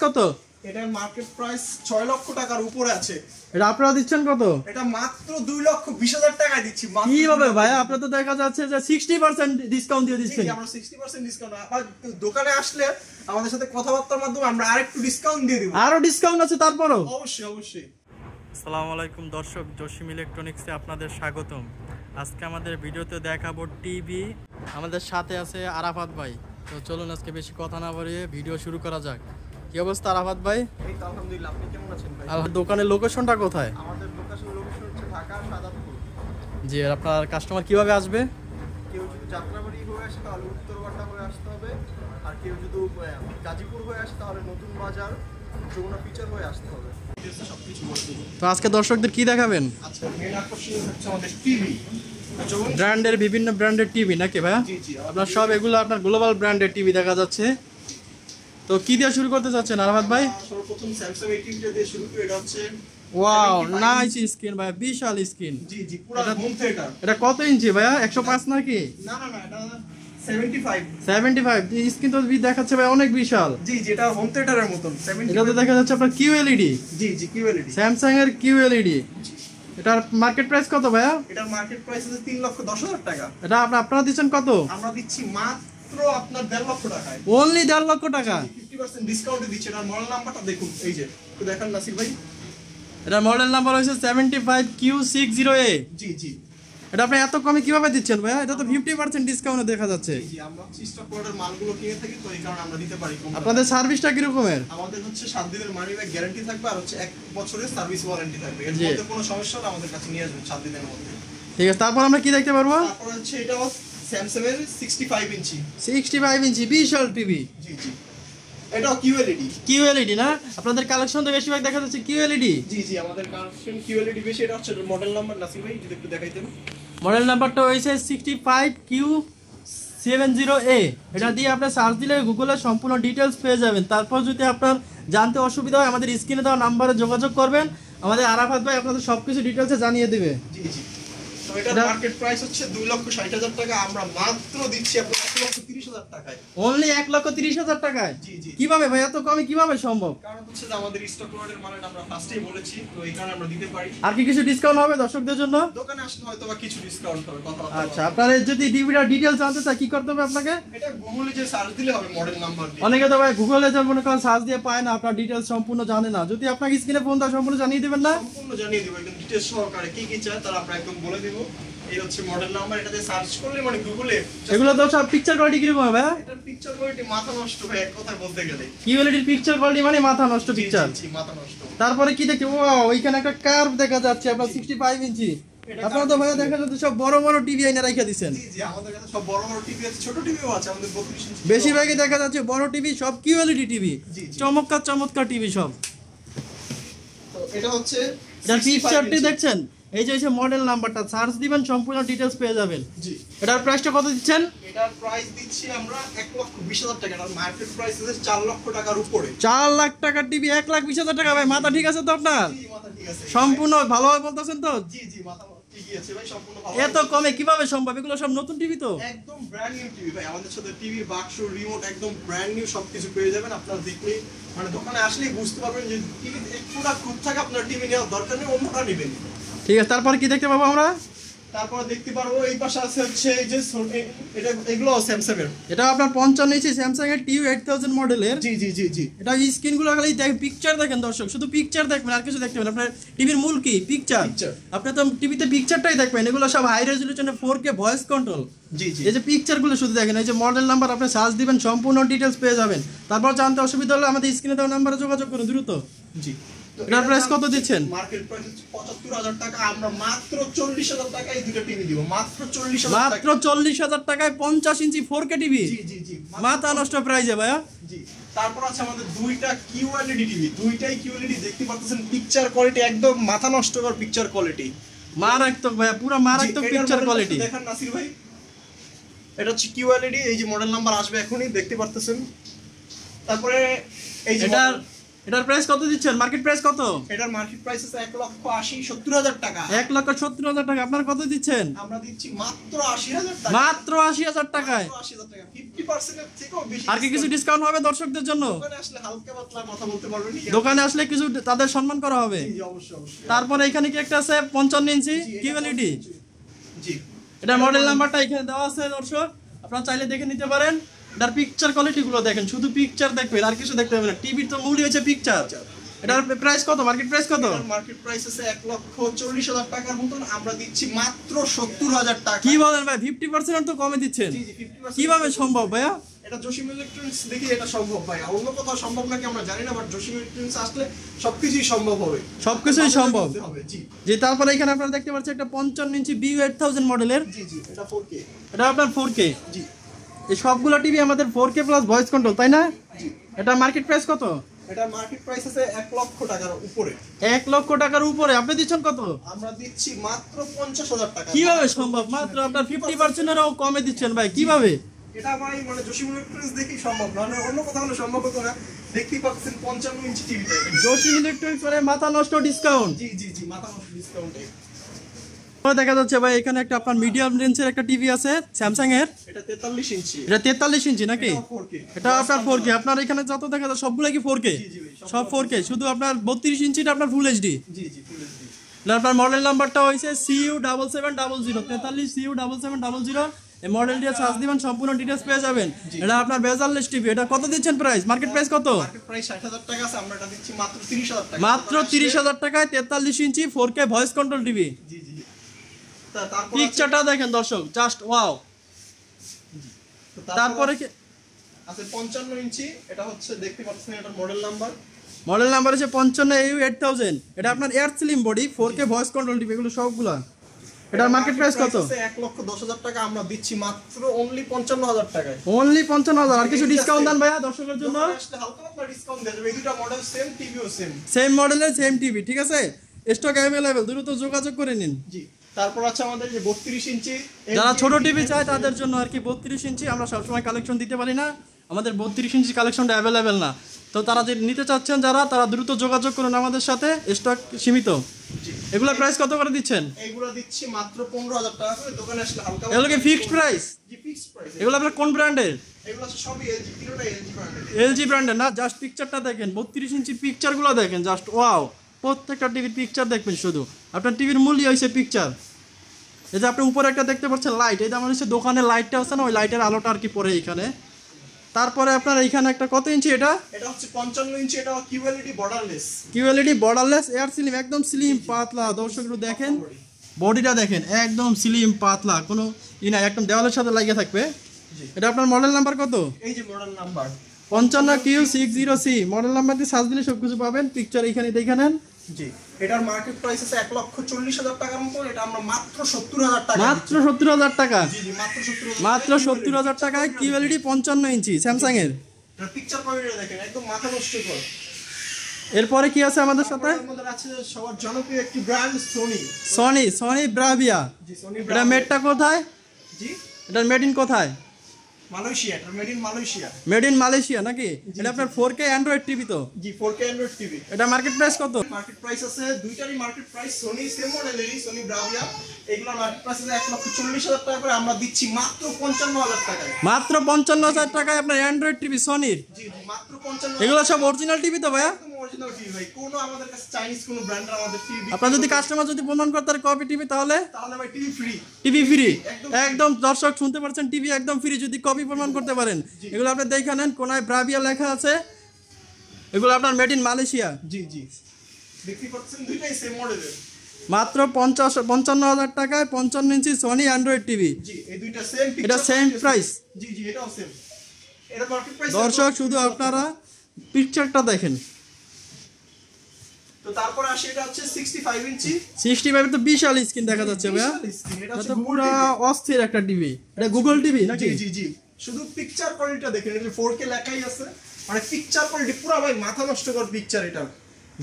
কত? এটার market price 6 লক্ষ টাকার উপরে আছে। এটা আপনারা দিচ্ছেন কত? এটা মাত্র 2,20,000 টাকায় দিচ্ছি। কিভাবে ভাই? আপনারা তো দেখা যাচ্ছে যে 60% ডিসকাউন্ট দিয়ে দিচ্ছেন। আমরা 60% ডিসকাউন্ট, আর দোকানে আসলে আমাদের সাথে কথাবার্তার মাধ্যমে আমরা আরেকটু ডিসকাউন্ট দিয়ে দিব। আরো ডিসকাউন্ট আছে তারপরও? অবশ্যই অবশ্যই। আসসালামু আলাইকুম দর্শক, জসিম ইলেকট্রনিক্সে আপনাদের স্বাগতম। আজকে আমাদের ভিডিওতে দেখাবো টিভি। আমাদের সাথে আছে আরাফাত ভাই। তো চলুন আজকে বেশি কথা না বাড়িয়ে ভিডিও শুরু করা যাক। কি অবস্থা আরাফাত ভাই? এই তো আলহামদুলিল্লাহ, আপনি কেমন আছেন ভাই? দোকানের লোকেশনটা কোথায়? আমাদের লোকেশন হচ্ছে ঢাকা সাদাতপুর। জি, আপনার কাস্টমার কিভাবে আসবে? কেউ যদি যাত্রাবাড়ি হয়ে আসে তাহলে উত্তরবাড্ডা হয়ে আসতে হবে, আর কেউ যদি গাজীপুর হয়ে আসে তাহলে নতুন বাজার যমুনা ফিচার হয়ে আসতে হবে। সবকিছু বলে দেবো। তো আজকে দর্শকদের কি দেখাবেন? আচ্ছা, মেন আকর্ষণ হচ্ছে আমাদের টিভি। ব্র্যান্ডের, বিভিন্ন ব্র্যান্ডের টিভি নাকি ভাইয়া? জি জি, আপনার সব এগুলো আপনার গ্লোবাল ব্র্যান্ডের টিভি দেখা যাচ্ছে। তো কি দিয়ে শুরু করতে চাচ্ছেন আরাফাত ভাই? সর্বপ্রথম স্যামসাং এই টিভিটা দিয়ে শুরু করে। এটা হচ্ছে ওয়াও, নাইস স্ক্রিন ভাই, বিশাল স্ক্রিন। জি জি, পুরো হোম থিয়েটার। এটা কত ইঞ্চি ভাইয়া? 105 নাকি? না না না, এটা 75। 75 স্ক্রিন তো দেখাচ্ছে ভাই অনেক বিশাল। জি, যেটা হোম থিয়েটারের মতন 70। এটা তো দেখা যাচ্ছে আপনার QLED। জি জি, QLED, স্যামসাং এর QLED। এটার মার্কেট প্রাইস কত ভাইয়া? এটার মার্কেট প্রাইস আছে 3,10,000 টাকা। এটা আপনারা দিচ্ছেন কত? আমরা দিচ্ছি মাত্র আপনার 1.5 লক্ষ টাকায়। অনলি 1.5 লক্ষ টাকা। 50% ডিসকাউন্টে দিচ্ছি। এটার মডেল নাম্বারটা দেখুন, এই যে একটু দেখান নাসির ভাই। এটা মডেল নাম্বার হচ্ছে 75Q60A। জি জি। এটা আপনি এত কমে কিভাবে দিচ্ছেন ভাইয়া? এটা তো 50% ডিসকাউন্টে দেখা যাচ্ছে। জি, আমরা স্টক প্রোডাক্টের মালগুলো কিনে থাকি, তো এই কারণে আমরা দিতে পারি। আপনাদের সার্ভিসটা কি রকমের? আমাদের হচ্ছে 7 দিনের মানি ব্যাক গ্যারান্টি থাকবে, আর হচ্ছে 1 বছরের সার্ভিস ওয়ারেন্টি থাকবে। এর জি। মধ্যে কোনো সমস্যা হলে আমাদের কাছে নিয়ে আসবেন 7 দিনের মধ্যে। ঠিক আছে, তারপর আমরা কি দেখতে পারবো? তারপর হচ্ছে এটাও স্যামসাং এর 65 ইঞ্চি। 65 ইঞ্চি বিশাল টিভি। জি জি, এটাও QLED। QLED না? আপনাদের কালেকশন তো বেশিরভাগ দেখা যাচ্ছে QLED। জি জি, আমাদের কানেকশন QLED বেশি। এটা হচ্ছে মডেল নাম্বার নাসির ভাই যদি একটু দেখাইতেন। মডেল নাম্বারটা হয়েছে 65Q70A। এটা দিয়ে আপনি সার্চ দিলে গুগলে সম্পূর্ণ ডিটেলস পেয়ে যাবেন। তারপর যদি আপনার জানতে অসুবিধা হয় আমাদের স্ক্রিনে দেওয়া নাম্বারে যোগাযোগ করবেন। আমাদের আরাফাত ভাই আপনাদের সবকিছু ডিটেলসে জানিয়ে দেবে। জি জি। তো এটার মার্কেট প্রাইস হচ্ছে 2,60,000 টাকা। আমরা মাত্র দিচ্ছি আপনাদের 1,30,000 টাকায়। অনলি 1,30,000 টাকায়? জি জি। কিভাবে ভাই এত কমে কিভাবে সম্ভব? কারণ হচ্ছে যে আমাদের স্টক লটের মালটা আমরা ফার্স্টেই বলেছি, তো এই কারণে আমরা দিতে পারি। আর কি কিছু ডিসকাউন্ট হবে দর্শকদের জন্য? দোকানে আসলে হয়তো বা কিছু ডিসকাউন্ট হবে, কথা বলতে। আচ্ছা, আপনারা যদি ডিভিডি ডিটেলস জানতে চাই কি করতে হবে আপনাকে? এটা গুগলে যে সার্চ দিলে হবে মডেল নাম্বার দিয়ে। অনেকে তো ভাই গুগলে যে মনে করেন সার্চ দিয়ে পায় না, আপনার ডিটেলস সম্পূর্ণ জানে না। যদি আপনাকে স্ক্রিনে ফোন দেয় সম্পূর্ণ জানিয়ে দিবেন না? সম্পূর্ণ জানিয়ে দিব, একদম ডিটেইলস সহকারে কি কি চায় তারা আমরা একদম বলে দিব। এই হচ্ছে মডেল নাম্বার। এটাতে সার্চ করলে মানে গুগলে এগুলো তো সব পিকচার কোয়ালিটি কিরকম হবে? এটার পিকচার কোয়ালিটি মাথা নষ্ট ভাই, এক কথায় বলতে গেলে। QLED পিকচার কোয়ালিটি মানে মাথা নষ্ট পিকচার। জি, মাথা নষ্ট। তারপরে কি দেখি, ওয়াও, ওইখানে একটা কার্ভ দেখা যাচ্ছে আপনার 65 ইঞ্চি। আপনারা তো ভাই দেখা যাচ্ছে সব বড় বড় টিভি আইনা রাখা দিবেন। জি জি, আমাদের কাছে সব বড় বড় টিভি আছে, ছোট টিভিও আছে আমাদের 32 ইঞ্চি। বেশিরভাগই দেখা যাচ্ছে বড় টিভি, সব QLED টিভি। জি, জি। চমৎকার চমৎকার টিভি সব। তো এটা হচ্ছে এটার 65 পিকচারটি ইঞ্চি। দেখছেন? এই যে মডেল নাম্বারটা সার্চ দিবেন সম্পূর্ণ ডিটেইলস পেয়ে যাবেন। জি। এটার প্রাইসটা কত দিচ্ছেন? এটার প্রাইস দিচ্ছি আমরা 1,20,000 টাকা। আর মার্কেট প্রাইস আছে 4 লক্ষ টাকার উপরে। 4 লাখ টাকার টিভি 1,20,000 টাকা ভাই, মাথা ঠিক আছে তো আপনার? জি, মাথা ঠিক আছে। সম্পূর্ণ ভালোভাবে বলতেছেন তো? জি জি, মাথা ঠিকই আছে ভাই, সম্পূর্ণ ভালো। এত কমে কিভাবে সম্ভব? এগুলো সব নতুন টিভি তো? একদম ব্র্যান্ড নিউ টিভি ভাই। আমাদের সাথে টিভি, বাক্স, রিমোট একদম ব্র্যান্ড নিউ সবকিছু পেয়ে যাবেন। আপনারা দেখলে মানে দোকানে আসলেই বুঝতে পারবেন যে টিভি একটুটা খুঁত থাকে, আপনার টিভি নেওয়ার দরকার নেই, অন্যটা নেবেন। ঠিক আছে, তারপরে কি দেখতে পাবো আমরা? তারপর দেখতে পারবো এই পাশে আছে হচ্ছে এই যে এটা, এগুলো স্যামসাং এর। এটা আপনার 55 ইঞ্চি স্যামসাং এর TU8000 মডেলের। জি জি জি জি। এটা স্ক্রিন গুলো খালি পিকচার দেখেন দর্শক, শুধু পিকচার দেখবেন আর কিছু দেখতে পাবেন। আপনার টিভির মূল কি? পিকচার। আপনি তো টিভিতে পিকচারটাই দেখবেন। এগুলো সব হাই রেজলিউশনে 4K ভয়েস কন্ট্রোল। জি জি। এই যে পিকচার গুলো শুধু দেখেন। এই যে মডেল নাম্বার আপনি সার্চ দিবেন সম্পূর্ণ ডিটেইলস পেয়ে যাবেন। তারপর জানতে অসুবিধা হলে আমাদের স্ক্রিনে দেওয়া নাম্বারে যোগাযোগ করুন দ্রুত। জি। এটার প্রাইস কত দিচ্ছেন? মার্কেট প্রাইস 75,000 টাকা। আমরা মাত্র 40,000 টাকায় এই দুটো টিভি দিব। মাত্র 40,000 টাকা। মাত্র 40,000 টাকায় 50 ইঞ্চি 4K টিভি। জি জি জি। মাথা নষ্ট প্রাইসে ভাইয়া। জি। তারপর আছে আমাদের দুইটা QLED টিভি। দুইটাই QLED, দেখতে পাচ্ছেন পিকচার কোয়ালিটি একদম মাথা নষ্টকর পিকচার কোয়ালিটি। মারাত্মক ভাইয়া, পুরো মারাত্মক পিকচার কোয়ালিটি। দেখেন নাসির ভাই, এটা হচ্ছে QLED। এই যে মডেল নাম্বার আসবে এখনই, দেখতে পারতেছেন। তারপরে এই যে এটার প্রাইস কত দিচ্ছেন? মার্কেট প্রাইস কত? এটার মার্কেট প্রাইস আছে 1,80,70,000 টাকা। 1,70,000 টাকা। আপনারা কত দিচ্ছেন? আমরা দিচ্ছি মাত্র 80,000 টাকা। মাত্র 80,000 টাকায়। 80,000 টাকা, 50% এর থেকেও বেশি। আর কি কিছু ডিসকাউন্ট হবে দর্শকদের জন্য? দোকানে আসলে হালকা পাতলা কথা বলতে পারবেন। দোকানে আসলে কিছু তাদের সম্মান করা হবে। জি অবশ্যই অবশ্যই। তারপরে এখানে কি একটা আছে 55 ইঞ্চি কিউএলইডি। জি এটা মডেল নাম্বারটা এখানে দেওয়া আছে দর্শক, আপনারা চাইলে দেখে নিতে পারেন। এটার পিকচার কোয়ালিটি গুলো দেখেন, শুধু পিকচার দেখবেন আর কিছু দেখতে হবে না। টিভির তো মূলই হচ্ছে পিকচার। এটার প্রাইস কত? মার্কেট প্রাইস কত? মার্কেট প্রাইস আছে 1,40,000 টাকার মতন, আমরা দিচ্ছি মাত্র 70,000 টাকা। কি বলেন ভাই, 50% তো কমে দিচ্ছেন? জি জি 50%। কিভাবে সম্ভব ভাইয়া? এটা জসিম ইলেকট্রনিক্স দেখি এটা সম্ভব ভাই, অন্য কোথাও সম্ভব নাকি আমরা জানি না, বাট জসিম ইলেকট্রনিক্স আসলে সবকিছুই সম্ভব হবে। সবকিছুই সম্ভব। হবে জি যে তারপরে এখানে আপনারা দেখতে পাচ্ছেন একটা 55 ইঞ্চি BU8000 মডেলের। জি জি এটা 4K। এটা আপনার 4K। জি এই সবগুলো টিভি আমাদের 4K প্লাস ভয়েস কন্ট্রোল, তাই না? জি এটা মার্কেট প্রাইস কত? এটা মার্কেট প্রাইস আছে 1,00,000 টাকার উপরে। 1 লক্ষ টাকার উপরে। আপনি দিচ্ছেন কত? আমরা দিচ্ছি মাত্র 50,000 টাকা। কিভাবে সম্ভব? মাত্র আপনার 50% এরও কমে দিচ্ছেন ভাই, কিভাবে? এটা ভাই মানে জসিম ইলেকট্রনিক্স দেখি সম্ভব না, অন্য কোথাও হলে সম্ভব হতো না। দেখতেই পাচ্ছেন 55 ইঞ্চি টিভি। জসিম ইলেকট্রনিক্স মানে মাথা নষ্ট ডিসকাউন্ট। জি জি জি মাথা নষ্ট ডিসকাউন্টে। দেখা যাচ্ছে ভাই এখানে একটা আপনার মিডিয়াম রেঞ্জের একটা টিভি আছে স্যামসাং এর। এটা 43 ইঞ্চি। এটা 43 ইঞ্চি নাকি? এটা 4K। এটা আপনার 4K। আপনার এখানে যত দেখা যায় সবগুলো কি 4K? জি জি ভাই সব 4K, শুধু আপনার 32 ইঞ্চিটা আপনার ফুল এইচডি। জি জি ফুল এইচডি। আপনার মডেল নাম্বারটা হইছে CU7700 43 CU7700। এই মডেলটি সার্চ দিবেন, সম্পূর্ণ ডিটেইলস পেয়ে যাবেন। এটা আপনার বেজারলেস টিভি। এটা কত দিচ্ছেন প্রাইস? মার্কেট প্রাইস কত? মার্কেট প্রাইস 60,000 টাকা আছে, আমরা এটা দিচ্ছি মাত্র 30,000 টাকা। মাত্র 30,000 টাকায় 43 ইঞ্চি 4K ভয়েস কন্ট্রোল টিভি। জি জি তারপর পিকচারটা দেখেন দর্শক, জাস্ট ওয়াও। তারপরে কি আছে 55 ইঞ্চি, এটা হচ্ছে দেখতে পাচ্ছেন এটা মডেল নাম্বার। মডেল নাম্বার হচ্ছে 55AU8000। এটা আপনার air slim body 4K voice control TV, এগুলো সবগুলা। এটার মার্কেট প্রাইস কত? 1,10,000 টাকা, আমরা দিচ্ছি মাত্র অনলি 55,000 টাকায়। অনলি 55,000। আর কিছু ডিসকাউন্ট দেন ভাইয়া দর্শকের জন্য? আসলে হালকা পাতলা ডিসকাউন্ট দেব। এই দুটো মডেল সেম, টিভিও সেম। সেম মডেলের সেম টিভি, ঠিক আছে? স্টক অ্যাভেলেবেল, দ্রুত যোগাযোগ করে নিন। জি তারপর আছে আমাদের যে 32 ইঞ্চি। যারা ছোট টিভি চায় তাদের জন্য আর কি 32 ইঞ্চি আমরা সবসময় কালেকশন দিতে পারি না, আমাদের 32 ইঞ্চি কালেকশনটা অ্যাভেলেবেল না। তো তারা যে নিতে চাচ্ছেন যারা, তারা দ্রুত যোগাযোগ করুন আমাদের সাথে, স্টক সীমিত। জি এগুলোর প্রাইস কত করে দিচ্ছেন? এইগুলো দিচ্ছি মাত্র 15,000 টাকা করে, দোকানে আসলে হালকা এগুলো কি ফিক্সড প্রাইস? জি ফিক্সড প্রাইস। এগুলো আপনার কোন ব্র্যান্ডের? এগুলো আছে সবই এলজি, তিনটা এলজি ব্র্যান্ডের। LG ব্র্যান্ডের না? জাস্ট পিকচারটা দেখেন, 32 ইঞ্চির পিকচারগুলো দেখেন, জাস্ট ওয়াও। প্রত্যেকটা টিভির পিকচার দেখবেন শুধু। আপনার টিভির মূল্য হয়েছে পিকচার। এই যে আপনি উপরে একটা দেখতে পাচ্ছেন লাইট, এই যে আমার হচ্ছে দোকানের লাইটটা আছে না, ওই লাইটের আলোটা আর কি পড়ে এইখানে। তারপরে আপনার এইখানে একটা কত ইঞ্চি? এটা এটা হচ্ছে 55 ইঞ্চি, এটা QLED borderless. QLED borderless air slim, একদম স্লিম পাতলা। দর্শক একটু দেখেন বডিটা দেখেন, একদম স্লিম পাতলা, কোনো না, একদম দেওয়ালের সাথে লাগিয়ে থাকবে। এটা আপনার মডেল নাম্বার কত? এই যে model number 55Q60C। Model number দিয়ে সার্চ দিলে সবকিছু পাবেন। পিকচার এইখানে দেখে নেন। জি এটার মার্কেট প্রাইস আছে 1,40,000 টাকার মতো, এটা আমরা মাত্র 70,000 টাকা। মাত্র 70,000 টাকা। জি জি মাত্র 70,000। মাত্র 70,000 টাকায় কিউএলইডি 55 ইঞ্চি স্যামসাং এর। এর পিকচার কোয়ালিটি দেখেন, একদম মাথা নষ্ট করে। এরপরে কি আছে আমাদের সাথে? আমাদের আছে সবার জনপ্রিয় একটি ব্র্যান্ড সনি ব্রাভিয়া। জি সনি এটা ব্র্যান্ড। মেডটা কোথায়? জি এটার মেড ইন কোথায়? মালয়েশিয়া, এটা made in Malaysia. Made in Malaysia নাকি? এটা আপনার 4K অ্যান্ড্রয়েড টিভি তো? জি 4K অ্যান্ড্রয়েড টিভি। এটা মার্কেট প্রাইস কত? মার্কেট প্রাইস আছে দুইটারই মার্কেট প্রাইস সনি সেম মডেলেরই, সনি ব্রাভিয়া। এগুলোর মার্কেট প্রাইস আছে 1,40,000 টাকা করে, আমরা দিচ্ছি মাত্র 55,000 টাকায়। মাত্র 55,000 টাকায় আপনার অ্যান্ড্রয়েড টিভি সনির। জি জি মাত্র 55,000। এগুলো সব অরিজিনাল টিভি তো ভাইয়া? একদম অরিজিনাল টিভি ভাই, কোনো আমাদের কাছে চাইনিজ কোনো ব্র্যান্ডের আমাদের টিভি। আপনার যদি কাস্টমার যদি প্রমাণ করতে পারে কপি টিভি, তাহলে তাহলে ভাই টিভি ফ্রি। TV free. একদম একদম দর্শক শুনতে পাচ্ছেন, টিভি একদম ফ্রি যদি কপি প্রমাণ করতে পারেন। এগুলো আপনি দেখে নেন, কোনায় ব্রাভিয়া লেখা আছে। এগুলো আপনার মেড ইন মালয়েশিয়া। জি জি দেখতে পাচ্ছেন দুইটাই সেম মডেলের। মাত্র 55,000 টাকায় 55 ইঞ্চি সনি অ্যান্ড্রয়েড টিভি। জি এই দুইটা সেম। এটা সেম প্রাইস। জি জি এটাও সেম। এটা মার্কেট প্রাইস। দর্শক শুধু আপনারা পিকচারটা দেখেন। তো তারপর আসে এটা হচ্ছে 65 ইঞ্চি। 65 তো বিশাল স্ক্রিন দেখা যাচ্ছে ভাইয়া। এটা এটা হচ্ছে তো পুরো অস্থির একটা টিভি। এটা গুগল টিভি নাকি? জি জি জি শুধু পিকচার কোয়ালিটিটা দেখেন, এটা 4K লেখাই আছে, মানে পিকচার কোয়ালিটি পুরো ভাই মাথা নষ্ট কর পিকচার এটা।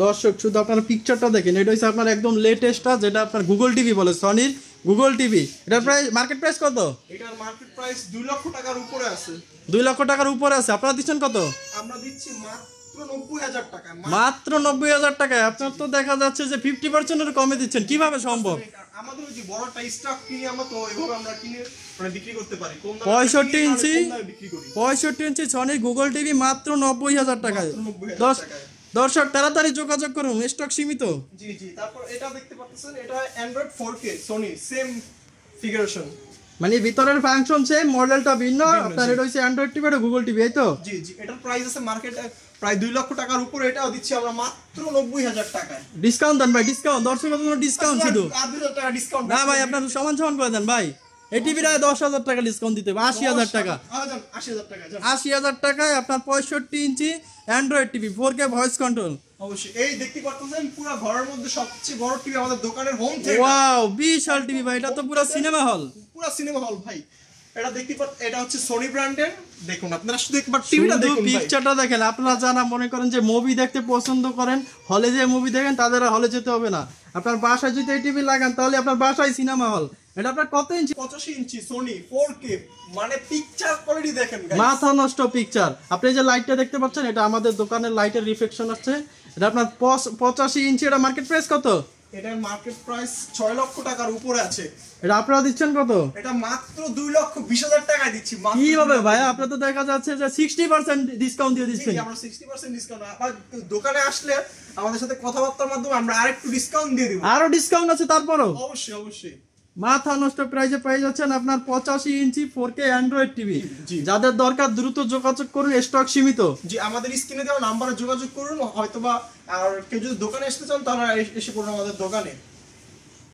দর্শক শুধু আপনারা পিকচারটা দেখেন, এটা হচ্ছে আপনার একদম লেটেস্টটা, যেটা আপনার গুগল টিভি বলে, সনির গুগল টিভি। এটার প্রাইস মার্কেট প্রাইস কত? এটার মার্কেট প্রাইস 2 লক্ষ টাকার উপরে আছে। 2 লক্ষ টাকার উপরে আছে। আপনারা দিচ্ছেন কত? আমরা দিচ্ছি মাত্র মাত্র 90,000 টাকা। মাত্র 90,000 টাকায় আপনার তো দেখা যাচ্ছে যে 50% কমে দিচ্ছেন, কিভাবে সম্ভব? আমাদের ওই যে বড়টা স্টক কিনে আমরা তো এভাবে আমরা কিনে মানে বিক্রি করতে পারি কম দামে 65 ইঞ্চি কম দামে বিক্রি করি 65 ইঞ্চি সনি গুগল টিভি মাত্র 90,000 টাকায়। মাত্র 90,000 টাকায়। দর্শক তাড়াতাড়ি যোগাযোগ করুন, স্টক সীমিত। জি জি, তারপর এটা দেখতে পাচ্ছেন, এটা অ্যান্ড্রয়েড 4K সনি সেম ফিগারেশন। মানে ভিতরের ফাংশন সেম, মডেলটা ভিন্ন। আপনার জি। এটা হচ্ছে অ্যান্ড্রয়েড টিভি আর গুগল টিভি, এই তো? জি জি, এটার প্রাইস আছে মার্কেটে প্রায় 2 লক্ষ টাকার উপরে, এটাও দিচ্ছি আমরা মাত্র 90,000 টাকায়। ডিসকাউন্ট দেন ভাই, ডিসকাউন্ট। দর্শকের জন্য ডিসকাউন্ট শুধু। আর 2,000 টাকা ডিসকাউন্ট না ভাই, আপনার সমান সমান করে দেন ভাই। এই টিভিটা 10,000 টাকা ডিসকাউন্ট দিতে হবে, 80,000 টাকা। 80,000 টাকা যান। 80,000 টাকায় আপনার 65 inch android TV 4K voice control. অবশ্যই এই দেখতে পাচ্ছেন পুরো ঘরের মধ্যে সবচেয়ে বড় টিভি আমাদের দোকানের হোম থিয়েটার। ওয়াও, বিশাল টিভি ভাই, এটা তো পুরো সিনেমা হল। পুরো সিনেমা হল ভাই। এটা দেখতে পাচ্ছেন, এটা হচ্ছে সনি ব্র্যান্ডের। দেখুন আপনারা শুধু একবার টিভিটা শুধু দেখুন ভাই। পিকচারটা দেখেন। আপনারা যারা মনে করেন যে মুভি দেখতে পছন্দ করেন, হলে যে মুভি দেখেন, তাদের হলে যেতে হবে না। আপনার বাসায় যদি এই টিভি লাগান তাহলে আপনার বাসায় সিনেমা হল। এটা আপনার কত ইঞ্চি? 85 ইঞ্চি সনি 4K, মানে পিকচার কোয়ালিটি দেখেন গাইস। মাথা নষ্ট পিকচার। আপনি যে লাইটটা দেখতে পাচ্ছেন, এটা আমাদের দোকানের লাইটের রিফ্লেকশন আসছে। এটা আপনার 85 ইঞ্চি। এটা মার্কেট প্রাইস কত? এটার মার্কেট প্রাইস 6 লক্ষ টাকার উপরে আছে। এটা আপনারা দিচ্ছেন কত? এটা মাত্র 2,20,000 টাকায় দিচ্ছি। মাত্র কিভাবে ভাই? আপনার তো দেখা যাচ্ছে যে 60% ডিসকাউন্ট দিয়ে দিচ্ছেন। জি, আমরা 60% ডিসকাউন্ট, আবার দোকানে আসলে আমাদের সাথে কথাবার্তার মাধ্যমে আমরা আরেকটু ডিসকাউন্ট দিয়ে দিব। আরো ডিসকাউন্ট আছে তারপরও? অবশ্যই অবশ্যই। মাথা নষ্ট প্রাইসে পেয়ে যাচ্ছেন আপনার 85 ইঞ্চি 4K অ্যান্ড্রয়েড টিভি। জি। যাদের দরকার দ্রুত যোগাযোগ করুন, স্টক সীমিত। জি, আমাদের স্ক্রিনে দেওয়া নাম্বারে যোগাযোগ করুন, হয়তোবা আর কেউ যদি দোকানে আসতে চান তাহলে এসে পড়ুন আমাদের দোকানে।